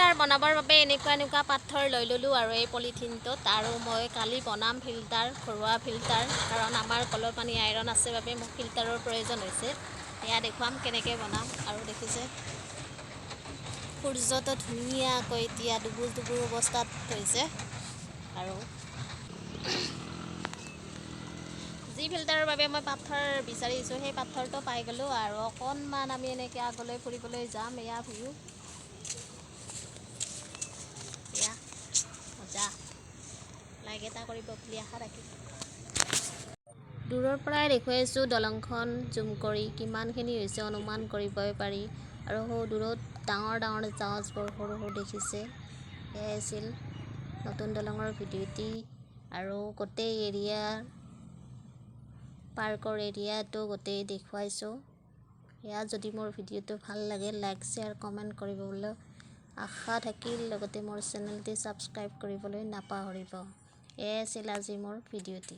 filter বনাবৰ বাবে এনেকুৱা পাথৰ লৈ ল'লোঁ আৰু এই পলিথিনটোত আৰু মই কালি বনাম ফিল্টাৰ ঘৰুৱা ফিল্টাৰ কাৰণ আমাৰ কলৰ পানী আইৰণ আছে বাবে মোক ফিল্টাৰৰ প্ৰয়োজন হৈছে এয়া দেখুৱাম কেনেকৈ বনাম আৰু দেখিছে সূৰ্যটো ধুনীয়াকৈ এতিয়া ডুবুৰ অৱস্থাত হৈছে আৰু যি ফিল্টাৰৰ বাবে মই পাথৰ বিচাৰিছোঁ সেই পাথৰটো পাই গ'লোঁ আৰু অকণমান আমি এনেকৈ আগলৈ ফুৰিবলৈ যাম এয়া ভিউ এয়া মজা লাইক এটা কৰিব বুলি আশা ৰাখিলোঁ দূৰৰ পৰাই দেখুৱাইছোঁ দলংখন জুম কৰি কিমানখিনি হৈছে অনুমান কৰিবই পাৰি আৰু দূৰত ডাঙৰ জাহাজবোৰ সৰু দেখিছে এয়াই আছিল নতুন দলঙৰ ভিডিঅ'টি আৰু গোটেই এৰিয়াৰ পাৰ্কৰ এৰিয়াটো গোটেই দেখুৱাইছোঁ এয়া যদি মোৰ ভিডিঅ'টো ভাল লাগে লাইক শ্বেয়াৰ কমেণ্ট কৰিবলৈ আশা থাকিল লগতে মোৰ চেনেলটি ছাবস্ক্ৰাইব কৰিবলৈ নাপাহৰিব এয়াই আছিল আজি মোৰ ভিডিঅ'টি